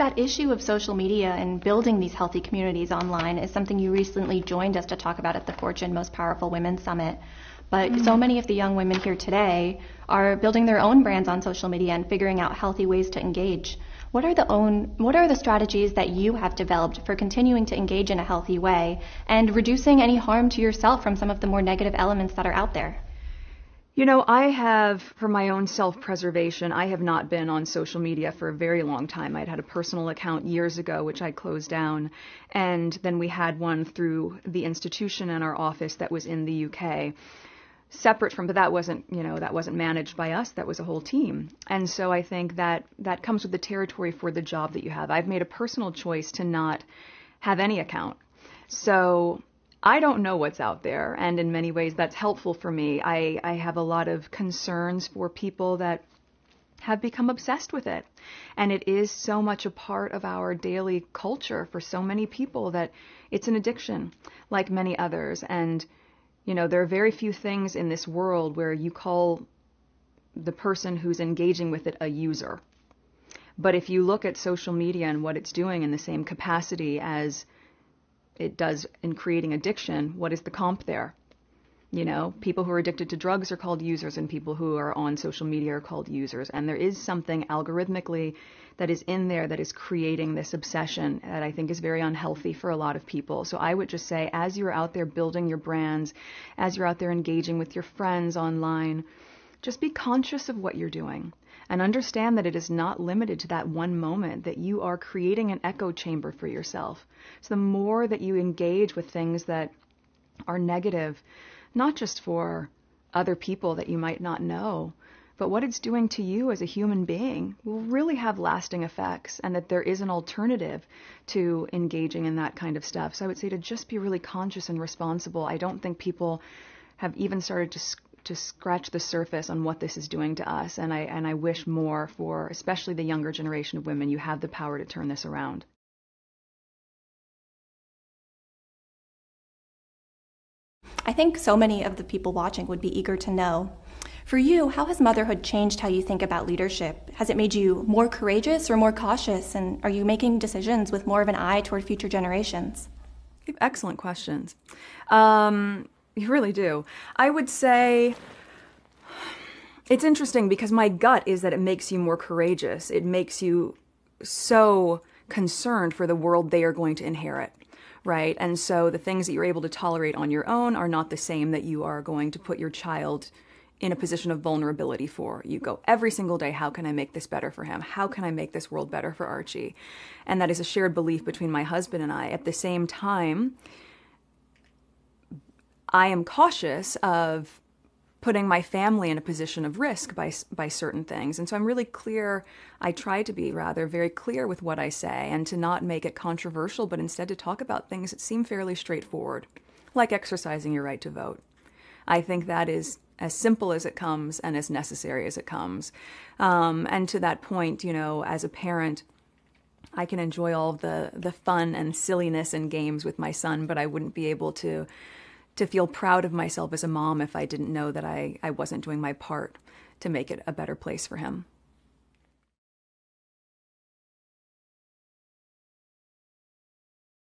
That issue of social media and building these healthy communities online is something you recently joined us to talk about at the Fortune Most Powerful Women Summit. But so many of the young women here today are building their own brands on social media and figuring out healthy ways to engage. What are the strategies that you have developed for continuing to engage in a healthy way and reducing any harm to yourself from some of the more negative elements that are out there? You know, I have, for my own self-preservation, I have not been on social media for a very long time. I'd had a personal account years ago, which I closed down, and then we had one through the institution in our office that was in the UK. Separate from, but that wasn't managed by us. That was a whole team. And so I think that comes with the territory for the job that you have. I've made a personal choice to not have any account. So I don't know what's out there, and in many ways that's helpful for me. I have a lot of concerns for people that have become obsessed with it. And it is so much a part of our daily culture for so many people that it's an addiction, like many others. And you know, there are very few things in this world where you call the person who's engaging with it a user. But if you look at social media and what it's doing in the same capacity as it does in creating addiction, what is the comp there? You know, people who are addicted to drugs are called users, and people who are on social media are called users. And there is something algorithmically that is in there that is creating this obsession that I think is very unhealthy for a lot of people. So I would just say, as you're out there building your brands, as you're out there engaging with your friends online, just be conscious of what you're doing and understand that it is not limited to that one moment, that you are creating an echo chamber for yourself. So the more that you engage with things that are negative, not just for other people that you might not know, but what it's doing to you as a human being will really have lasting effects, and that there is an alternative to engaging in that kind of stuff. So I would say to just be really conscious and responsible. I don't think people have even started to scratch the surface on what this is doing to us, and I wish more for especially the younger generation of women. You have the power to turn this around. I think so many of the people watching would be eager to know, for you, how has motherhood changed how you think about leadership? Has it made you more courageous or more cautious? And are you making decisions with more of an eye toward future generations? You have excellent questions. You really do. I would say it's interesting because my gut is that it makes you more courageous. It makes you so concerned for the world they are going to inherit. Right? And so the things that you're able to tolerate on your own are not the same that you are going to put your child in a position of vulnerability for. You go every single day, how can I make this better for him? How can I make this world better for Archie? And that is a shared belief between my husband and I. At the same time, I am cautious of putting my family in a position of risk by certain things. And so I'm really clear, I try to be rather very clear with what I say, and to not make it controversial, but instead to talk about things that seem fairly straightforward, like exercising your right to vote. I think that is as simple as it comes and as necessary as it comes. And to that point, you know, as a parent, I can enjoy all the fun and silliness and games with my son, but I wouldn't be able to feel proud of myself as a mom if I didn't know that I wasn't doing my part to make it a better place for him.